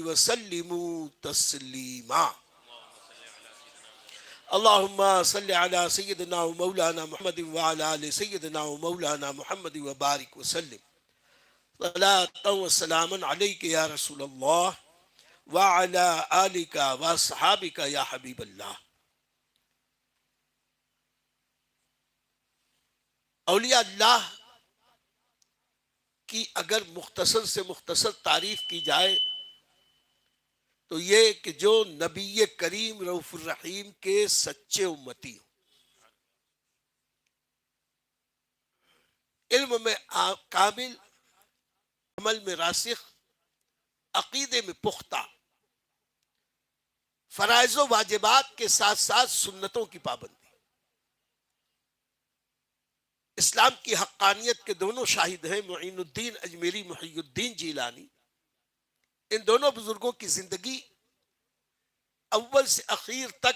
وسلموا تسلیما. اللہم صلی علی سیدنا و مولانا محمد وعلی آل سیدنا و مولانا محمد وبارک وسلم. صلاة و سلاما علیک یا رسول اللہ وعلی آلک و صحابک یا حبیب اللہ. اولیاء اللہ کی اگر مختصر سے مختصر تعریف کی جائے تو یہ کہ جو نبی کریم رؤوف الرحیم کے سچے امتی ہوں، علم میں کامل، عمل میں راسخ، عقیدے میں پختہ، فرائض و واجبات کے ساتھ ساتھ سنتوں کی پابندی، اسلام کی حقانیت کے دونوں شاہد ہیں معین الدین اجمیری، محی الدین جیلانی. ان دونوں بزرگوں کی زندگی اول سے اخیر تک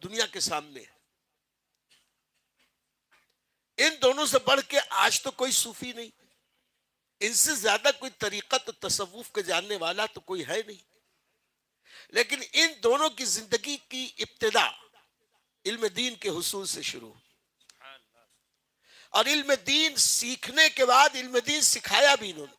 دنیا کے سامنے ہے. ان دونوں سے بڑھ کے آج تو کوئی صوفی نہیں، ان سے زیادہ کوئی طریقت و تصوف کے جاننے والا تو کوئی ہے نہیں. لیکن ان دونوں کی زندگی کی ابتدا علم دین کے حصول سے شروع، اور علم دین سیکھنے کے بعد علم دین سکھایا بھی انہوں نے.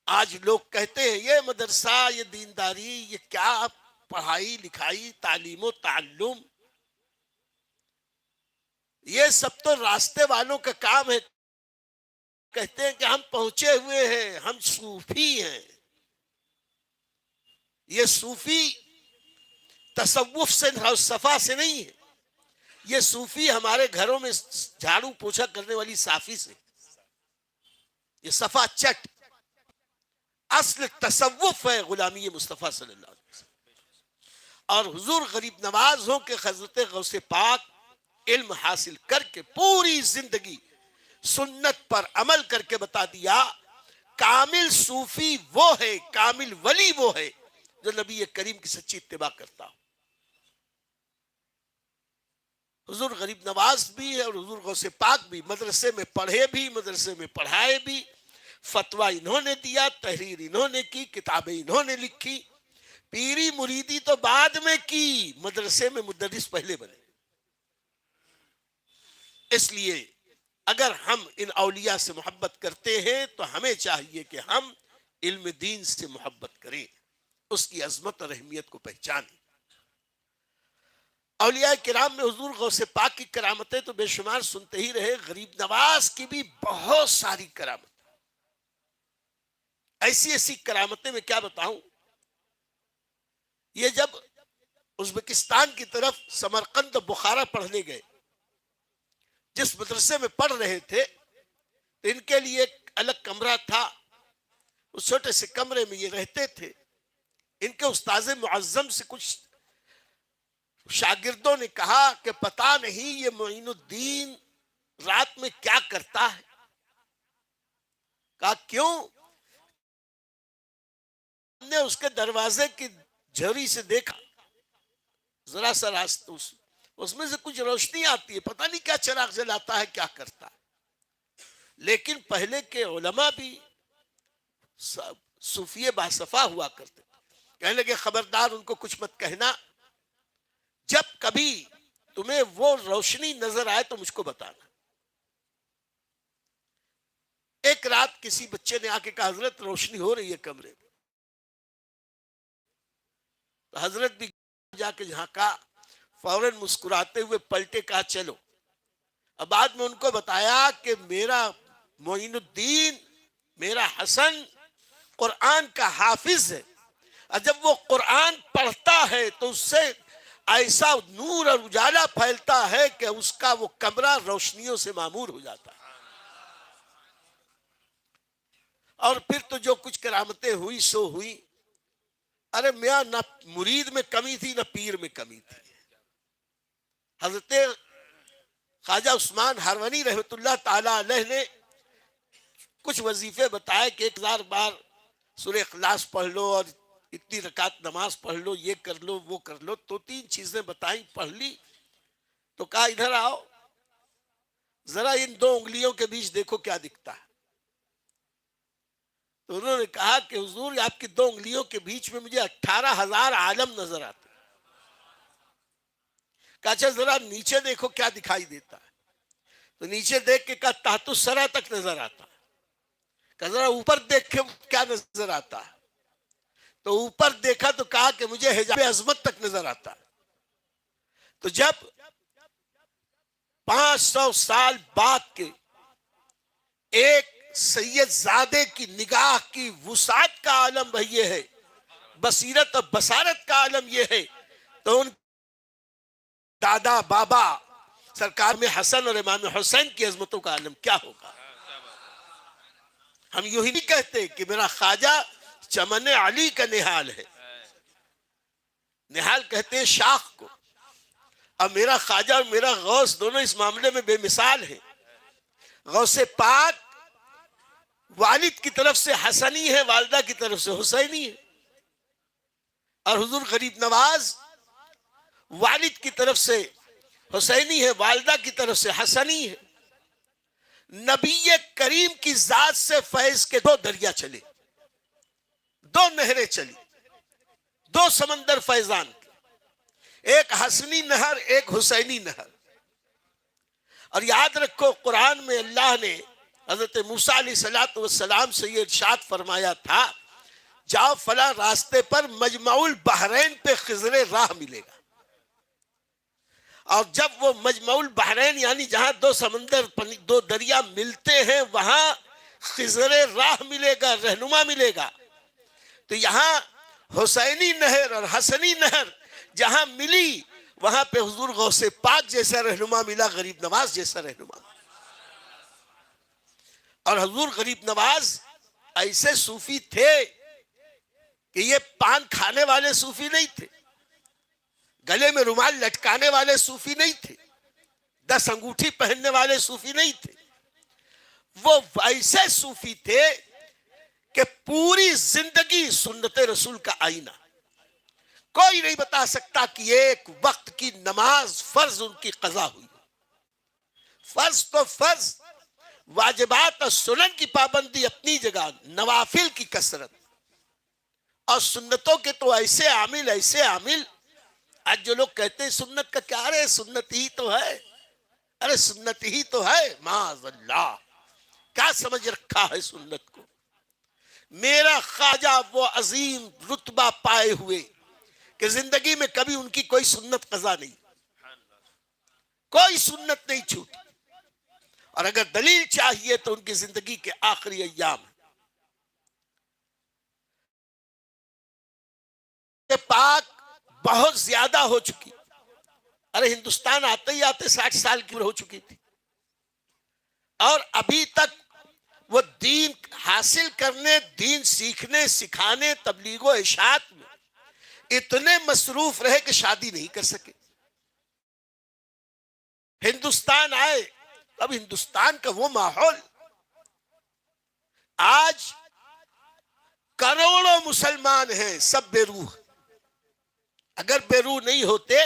آج لوگ کہتے ہیں یہ مدرسہ، یہ دینداری، یہ کیا پڑھائی لکھائی، تعلیم و تعلم، یہ سب تو راستے والوں کا کام ہے. کہتے ہیں کہ ہم پہنچے ہوئے ہیں، ہم صوفی ہیں. یہ صوفی تصوف سے صفا سے نہیں ہے، یہ صوفی ہمارے گھروں میں جھاڑو پوچھا کرنے والی صافی سے. یہ صفا چٹ اصل تصوف ہے، غلامی مصطفیٰ صلی اللہ علیہ وسلم. اور حضور غریب نواز ہوں کہ حضرت غوث پاک علم حاصل کر کے پوری زندگی سنت پر عمل کر کے بتا دیا کامل صوفی وہ ہے، کامل ولی وہ ہے جو نبی کریم کی سچی اتباع کرتا ہو. حضور غریب نواز بھی ہے اور حضور غوث پاک بھی مدرسے میں پڑھے بھی، مدرسے میں پڑھائے بھی، فتویٰ انہوں نے دیا، تحریر انہوں نے کی، کتابیں انہوں نے لکھی. پیری مریدی تو بعد میں کی، مدرسے میں مدرس پہلے بنے. اس لیے اگر ہم ان اولیاء سے محبت کرتے ہیں تو ہمیں چاہیے کہ ہم علم دین سے محبت کریں، اس کی عظمت اور اہمیت کو پہچانیں. اولیاء کرام میں حضور غوث پاک کی کرامتیں تو بے شمار سنتے ہی رہے. غریب نواز کی بھی بہت ساری کرامتیں، ایسی ایسی کرامتیں میں کیا بتاؤں. یہ جب ازبکستان کی طرف سمرقند و بخارا پڑھنے گئے، جس مدرسے میں پڑھ رہے تھے تو ان کے لیے ایک الگ کمرہ تھا. اس چھوٹے سے کمرے میں یہ رہتے تھے. ان کے استاذ معظم سے کچھ شاگردوں نے کہا کہ پتہ نہیں یہ معین الدین رات میں کیا کرتا ہے. کہا کیوں؟ ہم نے اس کے دروازے کی جھری سے دیکھا، ذرا سا راستہ اس میں سے کچھ روشنی آتی ہے، پتہ نہیں کیا چراغ جلاتا ہے، کیا کرتا ہے. لیکن پہلے کے علماء بھی صوفی باصفا ہوا کرتے. کہنے لگے خبردار ان کو کچھ مت کہنا، جب کبھی تمہیں وہ روشنی نظر آئے تو مجھ کو بتانا. ایک رات کسی بچے نے آ کے کہا حضرت روشنی ہو رہی ہے کمرے میں. تو حضرت بھی جا کے جھانکا، فوراً مسکراتے ہوئے پلٹے، کہا چلو. اب بعد میں ان کو بتایا کہ میرا معین الدین، میرا حسن قرآن کا حافظ ہے، اور جب وہ قرآن پڑھتا ہے تو اس سے ایسا نور اور اجالا پھیلتا ہے کہ اس کا وہ کمرہ روشنیوں سے معمور ہو جاتا ہے. اور پھر تو جو کچھ کرامتیں ہوئی سو ہوئی. ارے میاں نہ مرید میں کمی تھی نہ پیر میں کمی تھی. حضرت خواجہ عثمان ہرونی رحمت اللہ تعالی علیہ نے کچھ وظیفے بتائے کہ 1000 بار سورہ اخلاص پڑھ لو اور اتنی رکعت نماز پڑھ لو، یہ کر لو وہ کر لو. تو 3 چیزیں بتائیں، پڑھ لی. تو کہا ادھر آؤ، ذرا ان 2 انگلیوں کے بیچ دیکھو کیا دکھتا ہے. تو انہوں نے کہا کہ حضور آپ کی 2 انگلیوں کے بیچ میں مجھے 18,000 عالم نظر آتے. کہا اچھا ذرا نیچے دیکھو کیا دکھائی دیتا ہے. تو نیچے دیکھ کے کہا تحت الثری تک نظر آتا. کہا ذرا اوپر دیکھ کے کیا نظر آتا ہے. تو اوپر دیکھا تو کہا کہ مجھے حجاب عظمت تک نظر آتا. تو جب 500 سال بعد کے ایک سید زادے کی نگاہ کی وسعت کا عالم بھئی یہ ہے، بصیرت اور بصارت کا عالم یہ ہے، تو ان دادا بابا سرکار میں حسن اور امام حسین کی عظمتوں کا عالم کیا ہوگا. ہم یوں ہی نہیں کہتے کہ میرا خواجہ چمن علی کا نہال ہے، نہال کہتے ہیں شاخ کو، اب میرا خواجہ اور میرا غوث دونوں اس معاملے میں بے مثال ہیں. غوث پاک والد کی طرف سے حسنی ہے، والدہ کی طرف سے حسینی ہے، اور حضور غریب نواز والد کی طرف سے حسینی ہے، والدہ کی طرف سے حسنی ہے. نبی کریم کی ذات سے فیض کے 2 دریا چلے، 2 نہریں چلی، 2 سمندر فیضان، ایک حسنی نہر ایک حسینی نہر. اور یاد رکھو قرآن میں اللہ نے حضرت موسیٰ علیہ السلام سے یہ ارشاد فرمایا تھا جاؤ فلاں راستے پر مجمع البحرین پہ خضر راہ ملے گا. اور جب وہ مجمع البحرین یعنی جہاں 2 سمندر 2 دریا ملتے ہیں وہاں خضر راہ ملے گا، رہنما ملے گا. تو یہاں حسینی نہر اور حسنی نہر جہاں ملی وہاں پہ حضور غوث پاک جیسا رہنما ملا، غریب نواز جیسا رہنما. اور حضور غریب نواز ایسے صوفی تھے کہ یہ پان کھانے والے صوفی نہیں تھے، گلے میں رومال لٹکانے والے صوفی نہیں تھے، 10 انگوٹھی پہننے والے صوفی نہیں تھے. وہ ایسے صوفی تھے کہ پوری زندگی سنت رسول کا آئینہ. کوئی نہیں بتا سکتا کہ ایک وقت کی نماز فرض ان کی قضا ہوئی. فرض تو فرض، واجبات اور سنن کی پابندی اپنی جگہ، نوافل کی کثرت، اور سنتوں کے تو ایسے عامل. آج جو لوگ کہتے ہیں سنت کا کیا، رہے سنت ہی تو ہے، ارے سنت ہی تو ہے، معاذ اللہ کیا سمجھ رکھا ہے سنت کو. میرا خواجہ وہ عظیم رتبہ پائے ہوئے کہ زندگی میں کبھی ان کی کوئی سنت قضا نہیں، کوئی سنت نہیں چھوٹی. اور اگر دلیل چاہیے تو ان کی زندگی کے آخری ایام پاک بہت زیادہ ہو چکی. ارے ہندوستان آتے ہی آتے 60 سال کی عمر ہو چکی تھی، اور ابھی تک وہ دین حاصل کرنے، دین سیکھنے سکھانے، تبلیغ و اشاعت میں اتنے مصروف رہے کہ شادی نہیں کر سکے. ہندوستان آئے، اب ہندوستان کا وہ ماحول، آج کروڑوں مسلمان ہیں سب بے روح. اگر بے روح نہیں ہوتے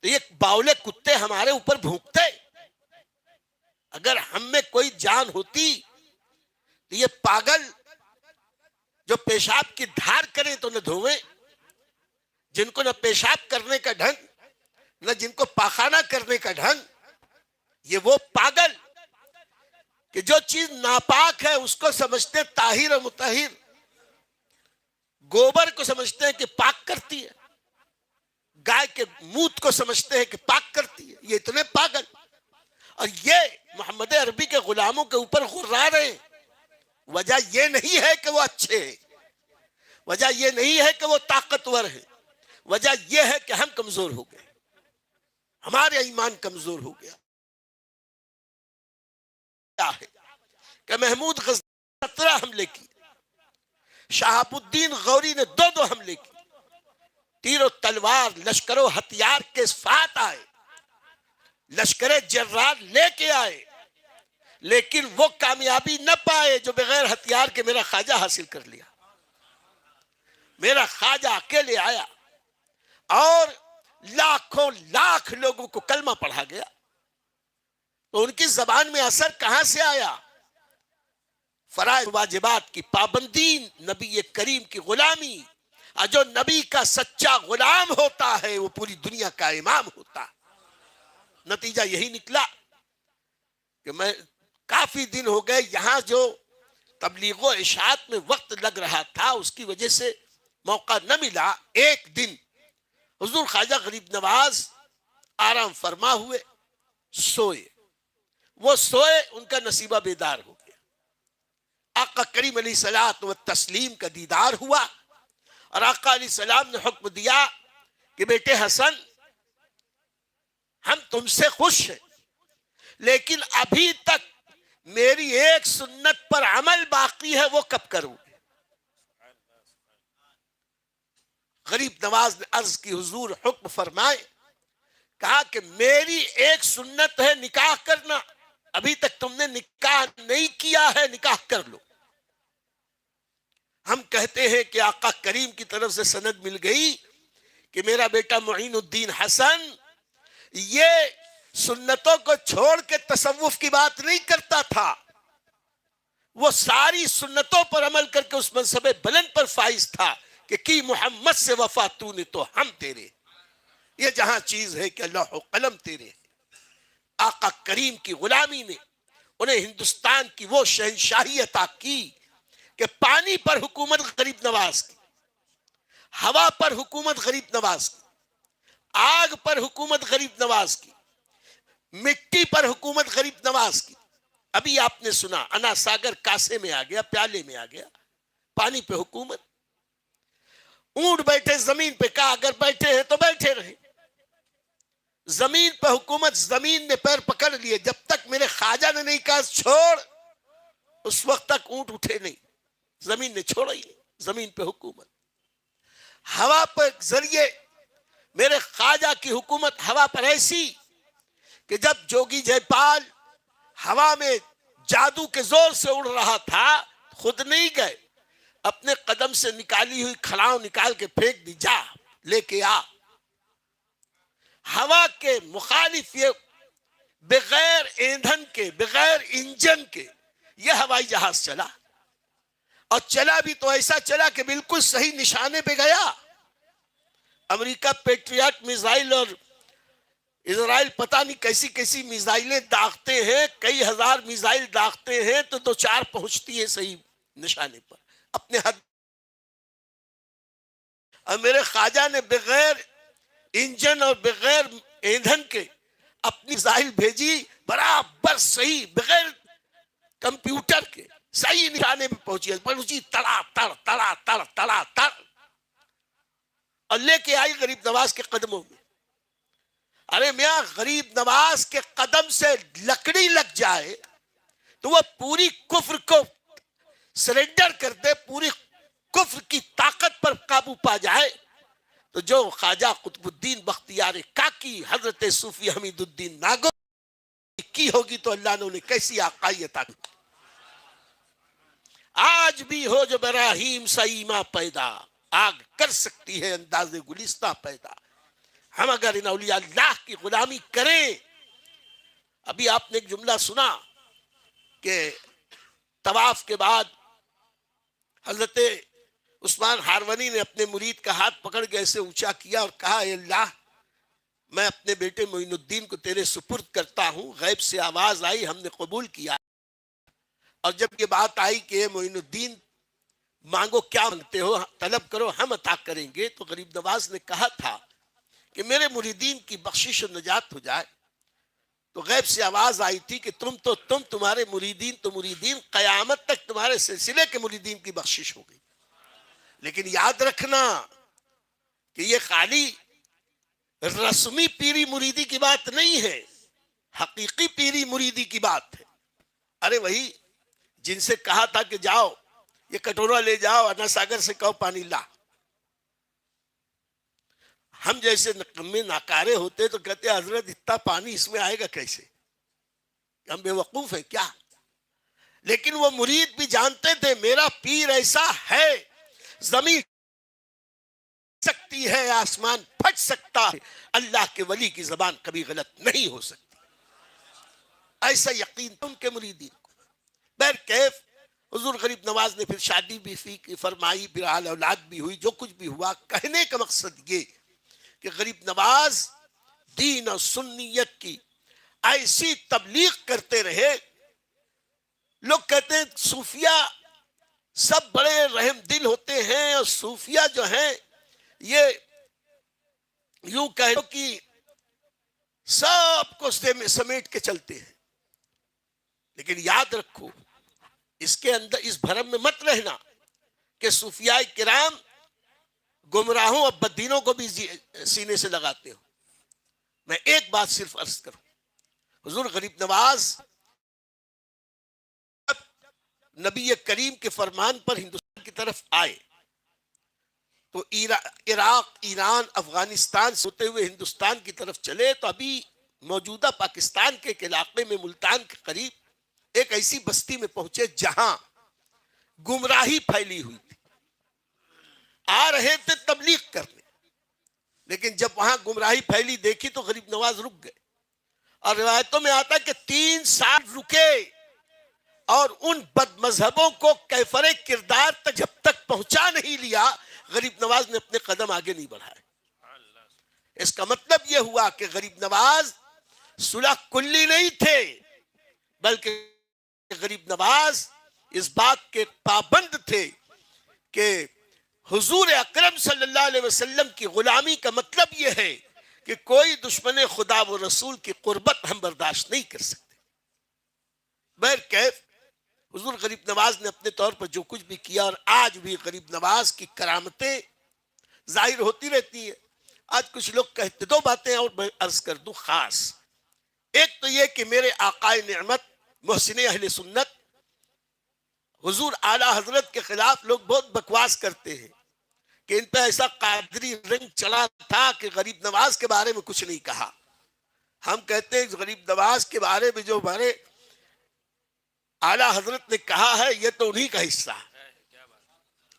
تو یہ باولے کتے ہمارے اوپر بھونکتے. اگر ہم میں کوئی جان ہوتی تو یہ پاگل جو پیشاب کی دھار کریں تو نہ دھوئیں، جن کو نہ پیشاب کرنے کا ڈھنگ نہ جن کو پاخانہ کرنے کا ڈھنگ، یہ وہ پاگل کہ جو چیز ناپاک ہے اس کو سمجھتے ہیں طاہر و مطہر، گوبر کو سمجھتے ہیں کہ پاک کرتی ہے، گائے کے موت کو سمجھتے ہیں کہ پاک کرتی ہے. یہ اتنے پاگل، اور یہ محمد عربی کے غلاموں کے اوپر غرا رہے ہیں. وجہ یہ نہیں ہے کہ وہ اچھے ہیں، وجہ یہ نہیں ہے کہ وہ طاقتور ہیں، وجہ یہ ہے کہ ہم کمزور ہو گئے، ہمارے ایمان کمزور ہو گیا. کیا ہے کہ محمود غزنوی 17 حملے کی، شہاب الدین غوری نے 2 حملے کی، تیر و تلوار لشکر و ہتھیار کے ساتھ آئے، لشکر جرار لے کے آئے، لیکن وہ کامیابی نہ پائے جو بغیر ہتھیار کے میرا خواجہ حاصل کر لیا. میرا خواجہ اکیلے آیا اور لاکھوں لاکھ لوگوں کو کلمہ پڑھا گیا. تو ان کی زبان میں اثر کہاں سے آیا؟ فرائض واجبات کی پابندی، نبی کریم کی غلامی، اور جو نبی کا سچا غلام ہوتا ہے وہ پوری دنیا کا امام ہوتا ہے۔ نتیجہ یہی نکلا کہ میں کافی دن ہو گئے یہاں جو تبلیغ و اشاعت میں وقت لگ رہا تھا اس کی وجہ سے موقع نہ ملا۔ ایک دن حضور خواجہ غریب نواز آرام فرما ہوئے، سوئے، وہ سوئے، ان کا نصیبہ بیدار ہو گیا۔ آقا کریم علیہ الصلوۃ والتسلیم کا دیدار ہوا اور آقا علیہ السلام نے حکم دیا کہ بیٹے حسن، ہم تم سے خوش ہیں، لیکن ابھی تک میری ایک سنت پر عمل باقی ہے، وہ کب کروں؟ غریب نواز نے عرض کی حضور حکم فرمائے، کہا کہ میری ایک سنت ہے نکاح کرنا، ابھی تک تم نے نکاح نہیں کیا ہے، نکاح کر لو۔ ہم کہتے ہیں کہ آقا کریم کی طرف سے سند مل گئی کہ میرا بیٹا معین الدین حسن یہ سنتوں کو چھوڑ کے تصوف کی بات نہیں کرتا تھا، وہ ساری سنتوں پر عمل کر کے اس منصب بلند پر فائز تھا کہ کی محمد سے وفا تو نے تو ہم تیرے، یہ جہاں چیز ہے کہ لوح و قلم تیرے۔ آقا کریم کی غلامی نے انہیں ہندوستان کی وہ شہنشاہی عطا کی کہ پانی پر حکومت غریب نواز کی، ہوا پر حکومت غریب نواز کی، آگ پر حکومت غریب نواز کی، مٹی پر حکومت غریب نواز کی۔ ابھی آپ نے سنا انا ساگر کاسے میں آ گیا، پیالے میں آ گیا، پانی پہ حکومت۔ اونٹ بیٹھے زمین پہ، کہا اگر بیٹھے ہیں تو بیٹھے رہے۔ زمین پہ حکومت، زمین نے پیر پکڑ لیے، جب تک میرے خواجہ نے نہیں کہا چھوڑ اس وقت تک اونٹ اٹھے نہیں، زمین نے چھوڑا ہی نہیں، زمین پہ حکومت۔ ہوا پر ذریعے میرے خواجہ کی حکومت، ہوا پر ایسی کہ جب جوگی جے پال ہوا میں جادو کے زور سے اڑ رہا تھا، خود نہیں گئے، اپنے قدم سے نکالی ہوئی کھلاؤں نکال کے پھینک دی، جا لے کے آ۔ ہوا کے مخالف یہ بغیر ایندھن کے، بغیر انجن کے یہ ہوائی جہاز چلا، اور چلا بھی تو ایسا چلا کہ بالکل صحیح نشانے پہ گیا۔ امریکہ پیٹریاٹ میزائل اور اسرائیل پتہ نہیں کیسی کیسی میزائلیں داغتے ہیں، کئی ہزار میزائل داغتے ہیں تو دو چار پہنچتی ہے صحیح نشانے پر اپنے حد۔ اور میرے خواجہ نے بغیر انجن اور بغیر ایندھن کے اپنی میزائل بھیجی، برابر صحیح، بغیر کمپیوٹر کے صحیح نشانے پہ پہنچی، تڑا تڑ تڑا تڑ تڑا تڑ، اور لے کے آئی غریب نواز کے قدموں میں۔ ارے میاں، غریب نواز کے قدم سے لکڑی لگ جائے تو وہ پوری کفر کو سرنڈر کر دے، پوری کفر کی طاقت پر قابو پا جائے، تو جو خواجہ قطب الدین بختیار کاکی حضرت صوفی حمید الدین ناگو کی ہوگی تو اللہ نے انہیں کیسی آقائی عطا کی۔ آج بھی ہو جو براہیم سا ایماں پیدا، آگ کر سکتی ہے انداز گلستہ پیدا۔ ہم اگر ان اولیاء اللہ کی غلامی کریں، ابھی آپ نے ایک جملہ سنا کہ طواف کے بعد حضرت عثمان ہارونی نے اپنے مرید کا ہاتھ پکڑ کے ایسے اونچا کیا اور کہا، اے اللہ، میں اپنے بیٹے معین الدین کو تیرے سپرد کرتا ہوں۔ غیب سے آواز آئی، ہم نے قبول کیا، اور جب یہ بات آئی کہ اے معین الدین مانگو کیا مانگتے ہو، طلب کرو ہم عطا کریں گے، تو غریب نواز نے کہا تھا کہ میرے مریدین کی بخشش و نجات ہو جائے، تو غیب سے آواز آئی تھی کہ تمہارے مریدین تو مریدین، قیامت تک تمہارے سلسلے کے مریدین کی بخشش ہو گئی۔ لیکن یاد رکھنا کہ یہ خالی رسمی پیری مریدی کی بات نہیں ہے، حقیقی پیری مریدی کی بات ہے۔ ارے وہی جن سے کہا تھا کہ جاؤ یہ کٹورا لے جاؤ، انا ساگر سے کہو پانی لا، ہم جیسے نکمے ناکارے ہوتے تو کہتے حضرت اتنا پانی اس میں آئے گا کیسے، ہم بے وقوف ہیں کیا؟ لیکن وہ مرید بھی جانتے تھے میرا پیر ایسا ہے، زمین سکتی ہے، آسمان پھٹ سکتا ہے، اللہ کے ولی کی زبان کبھی غلط نہیں ہو سکتی۔ ایسا یقین ان کے مریدین کو۔ بہر کیف حضور غریب نواز نے پھر شادی بھی فرمائی، پھر آل اولاد بھی ہوئی، جو کچھ بھی ہوا. کہنے کا مقصد یہ کہ غریب نواز دین اور سنیت کی ایسی تبلیغ کرتے رہے. لوگ کہتے ہیں صوفیہ سب بڑے رحم دل ہوتے ہیں، اور صوفیہ جو ہیں یہ یوں کہو کہ سب کو سمیٹ کے چلتے ہیں. لیکن یاد رکھو، اس کے اندر اس بھرم میں مت رہنا کہ صوفیاء کرام گمراہوں اور بدینوں کو بھی سینے سے لگاتے ہو. میں ایک بات صرف عرض کروں، حضور غریب نواز نبی کریم کے فرمان پر ہندوستان کی طرف آئے تو عراق، ایران، افغانستان سے ہوتے ہوئے ہندوستان کی طرف چلے تو ابھی موجودہ پاکستان کے ایک علاقے میں ملتان کے قریب ایک ایسی بستی میں پہنچے جہاں گمراہی پھیلی ہوئی تھی. آ رہے تھے تبلیغ کرنے، لیکن جب وہاں گمراہی پھیلی دیکھی تو غریب نواز رک گئے. اور روایتوں میں آتا کہ 3 سال رکے اور ان بد مذہبوں کو کیفر کردار تک جب تک پہنچا نہیں لیا، غریب نواز نے اپنے قدم آگے نہیں بڑھائے. اس کا مطلب یہ ہوا کہ غریب نواز صلح کلی نہیں تھے، بلکہ غریب نواز اس بات کے پابند تھے کہ حضور اکرم صلی اللہ علیہ وسلم کی غلامی کا مطلب یہ ہے کہ کوئی دشمن خدا و رسول کی قربت ہم برداشت نہیں کر سکتے. بہرکیف حضور غریب نواز نے اپنے طور پر جو کچھ بھی کیا، اور آج بھی غریب نواز کی کرامتیں ظاہر ہوتی رہتی ہیں. آج کچھ لوگ کہتے 2 باتیں اور میں عرض کر دوں خاص. ایک تو یہ کہ میرے آقائے نعمت محسن اہل سنت حضور اعلی حضرت کے خلاف لوگ بہت بکواس کرتے ہیں کہ ان پہ ایسا قادری رنگ چلا تھا کہ غریب نواز کے بارے میں کچھ نہیں کہا. ہم کہتے ہیں غریب نواز کے بارے میں جو ہمارے اعلی حضرت نے کہا ہے یہ تو انہی کا حصہ ہے.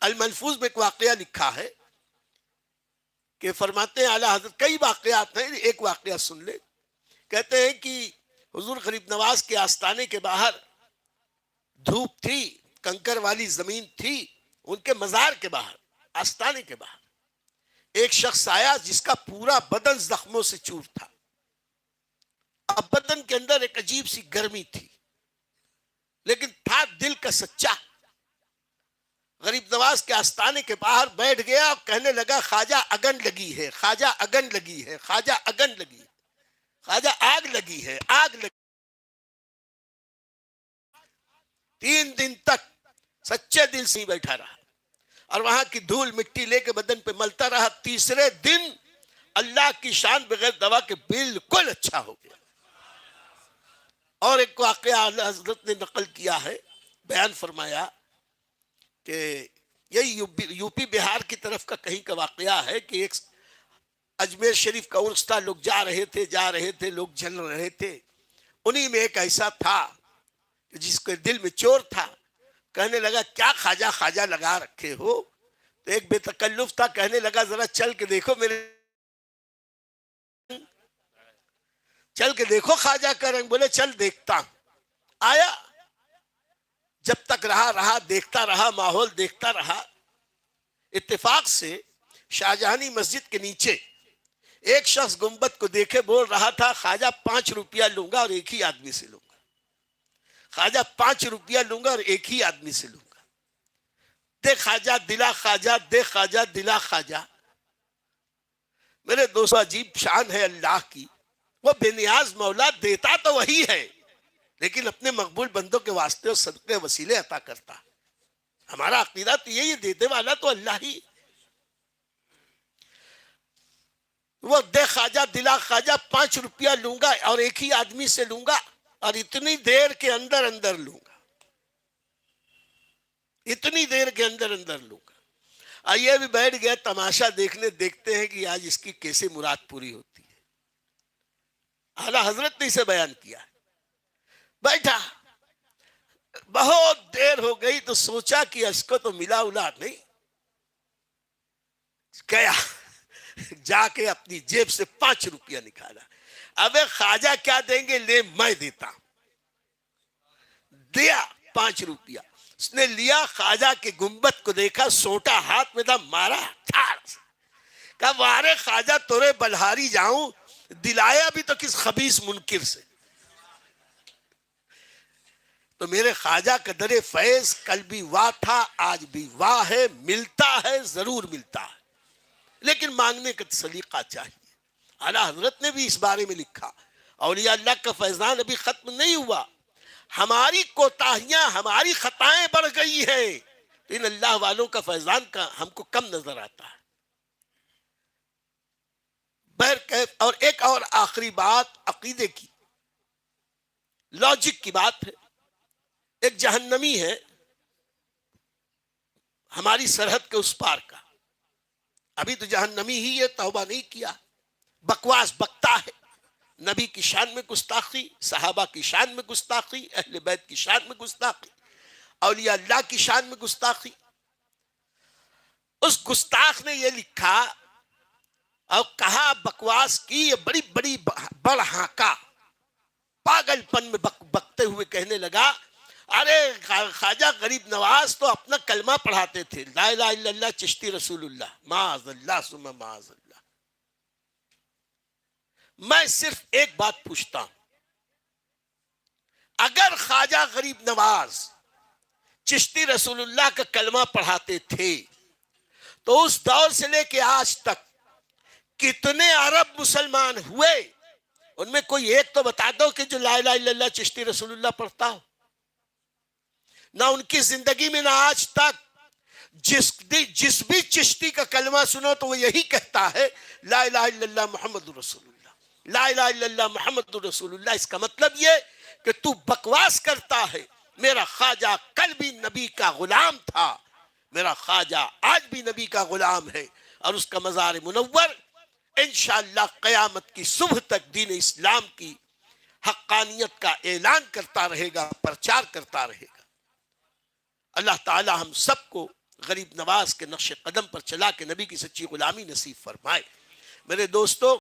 الملفوظ میں ایک واقعہ لکھا ہے کہ فرماتے ہیں اعلی حضرت، کئی واقعات ہیں، ایک واقعہ سن لے. کہتے ہیں کہ حضور غریب نواز کے آستانے کے باہر دھوپ تھی، کنکر والی زمین تھی. ان کے مزار کے باہر، آستانے کے باہر ایک شخص آیا جس کا پورا بدن زخموں سے چور تھا. اب بدن کے اندر ایک عجیب سی گرمی تھی، لیکن تھا دل کا سچا. غریب نواز کے آستانے کے باہر بیٹھ گیا اور کہنے لگا خواجہ اگن لگی ہے، خواجہ اگن لگی ہے، خواجہ اگن لگی ہے، خواجہ آگ لگی ہے، آگ لگی. 3 دن تک سچے دل سے ہی بیٹھا رہا اور وہاں کی دھول مٹی لے کے بدن پہ ملتا رہا. تیسرے دن اللہ کی شان بغیر دوا کے بالکل اچھا ہو گیا. اور ایک واقعہ حضرت نے نقل کیا ہے، بیان فرمایا کہ یہی یو پی بہار کی طرف کا کہیں کا واقعہ ہے کہ ایک اجمیر شریف کا عرس تھا. لوگ جا رہے تھے، لوگ جل رہے تھے. انہی میں ایک ایسا تھا جس کے دل میں چور تھا. کہنے لگا کیا خواجہ خواجہ لگا رکھے ہو؟ تو ایک بے تکلف تھا، کہنے لگا ذرا چل کے دیکھو میرے، چل کے دیکھو خواجہ کا رنگ. بولے چل دیکھتا ہوں. آیا، جب تک رہا دیکھتا رہا، ماحول دیکھتا رہا. اتفاق سے شاہجہانی مسجد کے نیچے ایک شخص گنبد کو دیکھے بول رہا تھا خواجہ 5 روپیہ لوں گا اور ایک ہی آدمی سے لوں گا. خواجہ 5 روپیہ لوں گا اور ایک ہی آدمی سے لوں گا. دے خواجہ دلا خواجہ، دے خواجہ دلا خواجہ. میرے دوستو عجیب شان ہے اللہ کی. وہ بے نیاز مولا، دیتا تو وہی ہے لیکن اپنے مقبول بندوں کے واسطے اور صدقے وسیلے عطا کرتا. ہمارا عقیدہ تو یہی، دیتے والا تو اللہ ہی. وہ دے خواجہ دلا خواجہ، 5 روپیہ لوں گا اور ایک ہی آدمی سے لوں گا اور اتنی دیر کے اندر اندر لوں گا، اتنی دیر کے اندر اندر لوں گا. آئیے بھی بیٹھ گیا تماشا دیکھنے، دیکھتے ہیں کہ آج اس کی کیسے مراد پوری ہوتی ہے. اعلیٰ حضرت نے اسے بیان کیا. بیٹھا، بہت دیر ہو گئی تو سوچا کہ اس کو تو ملا الا نہیں. گیا جا کے اپنی جیب سے 5 روپیہ نکالا. ابے خواجہ کیا دیں گے؟ لے میں دیتا. دیا 5 روپیہ. اس نے لیا خواجہ کے گنبد کو دیکھا، سوٹا ہاتھ میں تھا، مارا ٹھاڑ سے، کہا وارے خواجہ تورے بلہاری جاؤں، دلایا بھی تو کس خبیث منکر سے۔ تو میرے خواجہ کا در فیض کل بھی واہ تھا، آج بھی واہ ہے، ملتا ہے، ضرور ملتا ہے، لیکن مانگنے کا سلیقہ چاہیے۔ اعلیٰ حضرت نے بھی اس بارے میں لکھا، اولیاء اللہ کا فیضان ابھی ختم نہیں ہوا، ہماری کوتاہیاں، ہماری خطائیں بڑھ گئی ہیں، تو ان اللہ والوں کا فیضان کا ہم کو کم نظر آتا ہے۔ بہرکیف، اور ایک اور آخری بات عقیدے کی، لاجک کی بات ہے۔ ایک جہنمی ہے ہماری سرحد کے اس پار کا، ابھی تو جہنمی ہی ہے، توبہ نہیں کیا، بکواس بکتا ہے، نبی کی شان میں گستاخی، صحابہ کی شان میں گستاخی، اہل بیت کی شان میں گستاخی، اولیاء اللہ کی شان میں گستاخی۔ اس گستاخ نے یہ لکھا اور کہا، بکواس کی، یہ بڑی بڑی بڑ ہانکا، پاگل پن میں بکتے ہوئے کہنے لگا، ارے خواجہ غریب نواز تو اپنا کلمہ پڑھاتے تھے، لا الہ الا اللہ چشتی رسول اللہ، معاذ اللہ ثم معاذ اللہ۔ میں صرف ایک بات پوچھتا ہوں، اگر خواجہ غریب نواز چشتی رسول اللہ کا کلمہ پڑھاتے تھے تو اس دور سے لے کے آج تک کتنے عرب مسلمان ہوئے؟ ان میں کوئی ایک تو بتا دو کہ جو لا الہ الا اللہ چشتی رسول اللہ پڑھتا ہو۔ نہ ان کی زندگی میں، نہ آج تک۔ جس بھی چشتی کا کلمہ سنو تو وہ یہی کہتا ہے، لا الہ الا اللہ محمد رسول اللہ، لا الہ الا اللہ محمد رسول اللہ۔ اس کا مطلب یہ کہ تو بکواس کرتا ہے، میرا خواجہ کل بھی نبی کا غلام تھا، میرا خواجہ آج بھی نبی کا غلام ہے، اور اس کا مزار منور انشاءاللہ قیامت کی صبح تک دین اسلام کی حقانیت کا اعلان کرتا رہے گا، پرچار کرتا رہے گا۔ اللہ تعالی ہم سب کو غریب نواز کے نقش قدم پر چلا کے نبی کی سچی غلامی نصیب فرمائے۔ میرے دوستو،